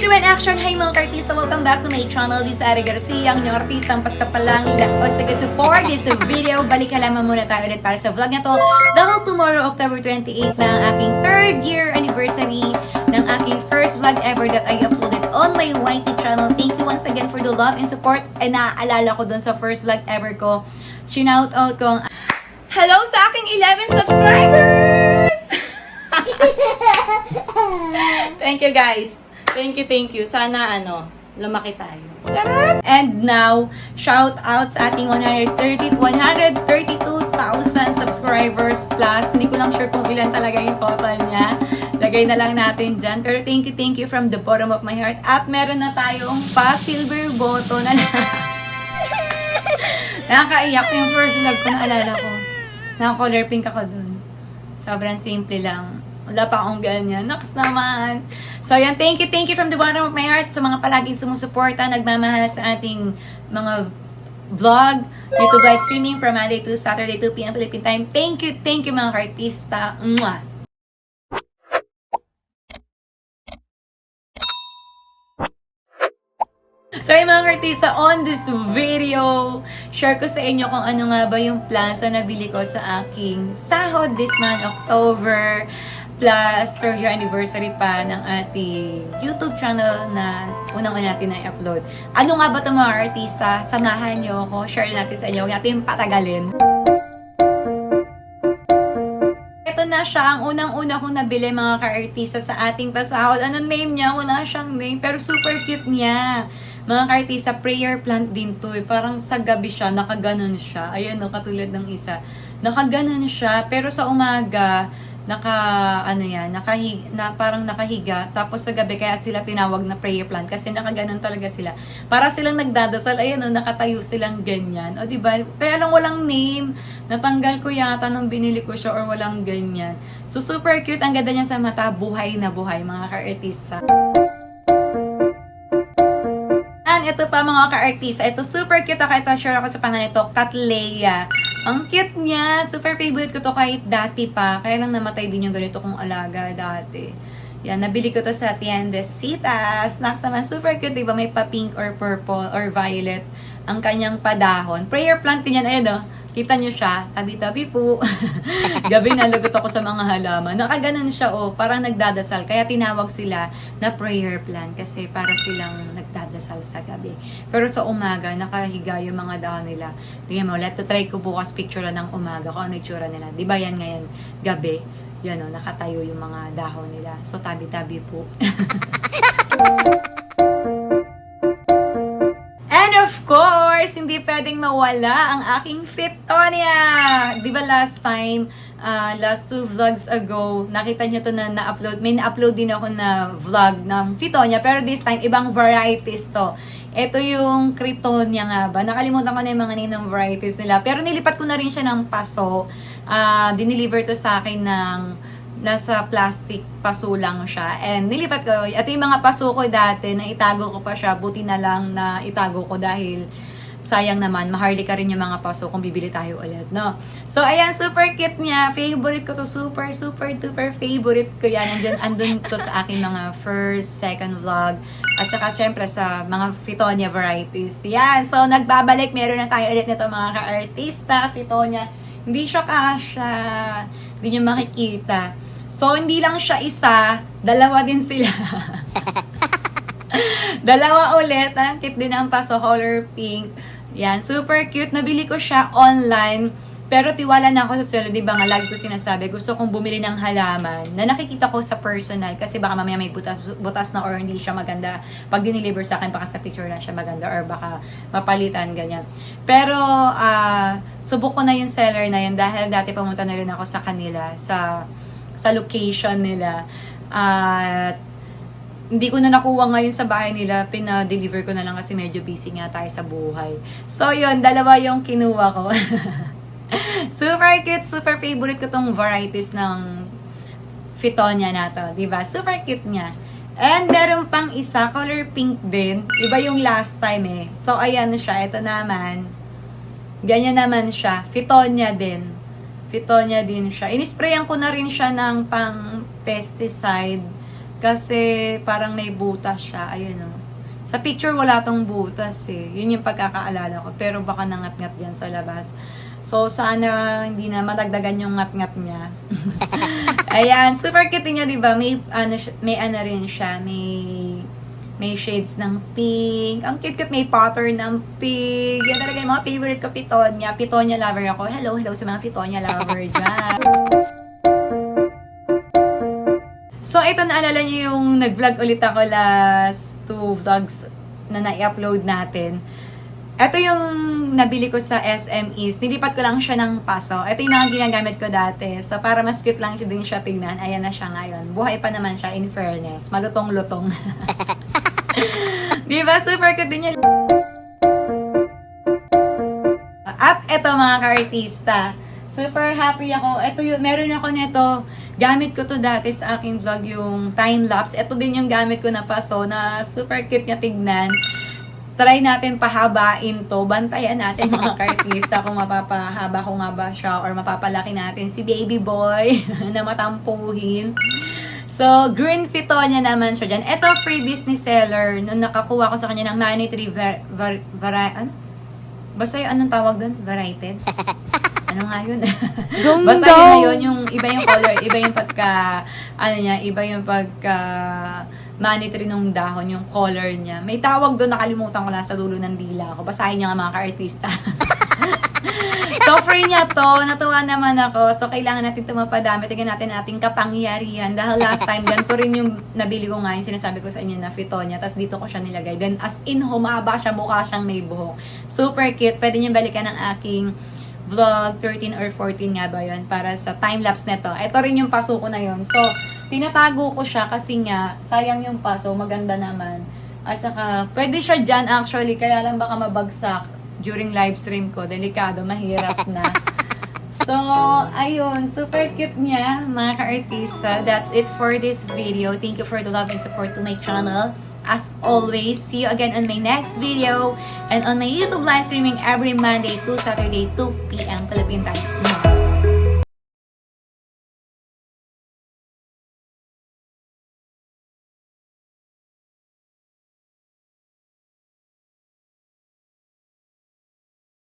Video and action! Hi mga artista! Welcome back to my channel. This is Ari Garcia, ang inyong artista. Ang paska pa lang. O sige, so for this video, balik halaman muna tayo ulit para sa vlog na to. Dahil tomorrow, October 28 na ang aking 3rd year anniversary ng aking first vlog ever that I uploaded on my YT channel. Thank you once again for the love and support. Ay naaalala ko dun sa first vlog ever ko. Shinout out ko ang hello sa aking 11 subscribers! Thank you guys. Thank you. Sana lumaki tayo. Charot! And now, shout out sa ating 132,000 subscribers plus. Hindi ko lang sure kung ilan talaga yung total niya. Lagay na lang natin dyan. Pero thank you from the bottom of my heart. At meron na tayong pa-silver button na nakakaiyak yung first vlog ko, naalala ko. Naka-color pink ako dun. Sobrang simple lang. Wala pa akong ganyan. Naks naman. So, yan. Thank you from the bottom of my heart sa mga palaging sumusuporta, nagmamahal sa ating mga vlog, YouTube live streaming from Monday to Saturday, 2 p.m. Philippine time. Thank you mga artista. Mwah! So, yung mga artista, on this video, share ko sa inyo kung ano nga ba yung plans na nabili ko sa aking sahod this month, October, plus 3rd year anniversary pa ng ating YouTube channel na unang-una natin na-upload. Ano nga ba ito mga artista? Samahan nyo ako, share natin sa inyo, huwag natin patagalin. Ito na siya, ang unang-una kong nabili mga ka-artista sa ating pasahod. Anong name niya? Wala siyang name, pero super cute niya. Mga ka-artista, prayer plant din to. Parang sa gabi siya, nakaganon siya. Ayan o, katulad ng isa. Nakaganon siya, pero sa umaga, parang nakahiga. Tapos sa gabi, kaya sila tinawag na prayer plant. Kasi nakaganon talaga sila. Para silang nagdadasal, ayan o, nakatayo silang ganyan. O diba? Kaya lang walang name. Natanggal ko yata nung binili ko siya or walang ganyan. So super cute. Ang ganda niya sa mata. Buhay na buhay, mga ka-artista. Ito pa mga ka-artista. Ito super cute. Ito share ako sa pangalan nito. Cattleya. Ang cute niya. Super favorite ko to kahit dati pa. Kaya lang namatay din yung ganito kong alaga dati. Yan. Nabili ko to sa Tiendesitas. Snacks naman. Super cute. Diba may pa-pink or purple or violet ang kanyang padahon. Prayer plant din yan. Ayun o. Kita nyo siya, tabi-tabi po. Gabi nalagot ako sa mga halaman. Nakaganon siya, parang nagdadasal. Kaya tinawag sila na prayer plant kasi para silang nagdadasal sa gabi. Pero sa umaga, nakahiga yung mga dahon nila. Tingnan mo, try ko bukas picture ng umaga kung ano itsura nila. Di ba yan ngayon, gabi? Yan nakatayo yung mga dahon nila. So, tabi-tabi po. Of course, hindi pwedeng mawala ang aking Fitonia. Di ba last time, last 2 vlogs ago, nakita nyo to na na-upload. May na-upload din ako na vlog ng Fitonia, pero this time, ibang varieties to. Ito yung Critonia nga ba? Nakalimutan ko na yung mga name ng varieties nila. Pero nilipat ko na rin siya ng paso. Dineliver to sa akin ng nasa plastic paso lang siya. And nilipat ko. Ito yung mga paso ko dati na itago ko pa siya. Buti na lang na itago ko dahil sayang naman. Maharlika rin yung mga paso kung bibili tayo ulit, no? So, ayan. Super cute niya. Favorite ko to. Super duper favorite ko yan. Andun to sa aking mga first, second vlog. At saka syempre sa mga Fitonia varieties. Yan. So, nagbabalik. Meron na tayo ulit nito mga ka-artista. Fitonia. Hindi siya kasha. Hindi niyo makikita. So, hindi lang siya isa, dalawa din sila. Dalawa ulit. Ang cute din ang paso, color pink. Yan, super cute. Nabili ko siya online. Pero tiwala na ako sa sila. Diba nga, lagi ko sinasabi, gusto kong bumili ng halaman na nakikita ko sa personal. Kasi baka mamaya may butas na or hindi siya maganda. Pag dineliver sa akin, baka sa picture lang siya maganda or baka mapalitan, ganyan. Pero, subok ko na yung seller na yun dahil dati pumunta na rin ako sa kanila, sa location nila. At hindi ko na nakuha ngayon sa bahay nila. Pina-deliver ko na lang kasi medyo busy nga tayo sa buhay. So, yun. Dalawa yung kinuha ko. Super cute. Super favorite ko tong varieties ng Fitonia na to. Diba? Super cute niya. And meron pang isa. Color pink din. Iba yung last time eh. So, ayan siya. Ito naman. Ganyan naman siya. Fitonia din. Fitonia din siya. Inisprayan ko na rin siya ng pang pesticide Kasi parang may butas siya. Ayun o. Sa picture wala tong butas eh. Yun yung pagkakaalala ko. Pero baka nangat-ngat yan sa labas. So, sana hindi na madagdagan yung ngat-ngat niya. Ayan, super cute niya, di ba? May ano rin siya. May shades ng pink. Ang cute-cute, may pattern ng pink. Yan talaga yung mga favorite ko, Pitonia. Pitonia lover ako. Hello sa mga Pitonia lover dyan. So, ito naalala niyo yung nag-vlog ulit ako last 2 vlogs na na-upload natin. Ito yung nabili ko sa SMEs. Nilipat ko lang siya ng paso. Ito yung mga ginagamit ko dati. So, para mas cute lang din siya tingnan. Ayan na siya ngayon. Buhay pa naman siya, in fairness. Malutong-lutong. Diba? Super cute din yan. At ito mga ka-artista. Super happy ako. Ito yung, meron ako nito. Gamit ko to dati sa aking vlog, yung time-lapse. Ito din yung gamit ko na paso na super cute niya tignan. Try natin pahabain to. Bantayan natin mga ka-artista kung mapapahaba ko nga ba siya or mapapalaki natin si baby boy na matampuhin. So, green Pitonia naman siya dyan. Ito, free business seller. Nung nakakuha ko sa kanya ng Money Tree ano? Basta yung anong tawag doon? Varited? Ano nga yun? Basta yun na yun, yung iba yung color, iba yung pagka, iba yung pagka money tree nung dahon, yung color niya. May tawag doon, nakalimutan ko lang sa dulo ng dila ko. Basahin niya nga mga ka-artista. So, free niya to. Natuwa naman ako. So, kailangan natin ito mapadami. Tingnan natin ating kapangyarihan. Dahil last time, ganito rin yung nabili ko nga, yung sinasabi ko sa inyo na Pitonia. Tapos dito ko siya nilagay. Then, as in, humaba siya, mukha siyang may buhok. Super cute. Pwede niyo balikan ng aking vlog 13 or 14 nga ba yun para sa time-lapse nito. Ito rin yung paso ko na yun. So, tinatago ko siya kasi nga, sayang yung paso, maganda naman. At saka, pwede siya dyan actually, kaya lang baka mabagsak during live stream ko. Delikado, mahirap na. So, ayun, super cute niya, mga ka-artista. That's it for this video. Thank you for the love and support to my channel. As always, see you again on my next video and on my YouTube live streaming every Monday to Saturday, 2 p.m. Philippine time.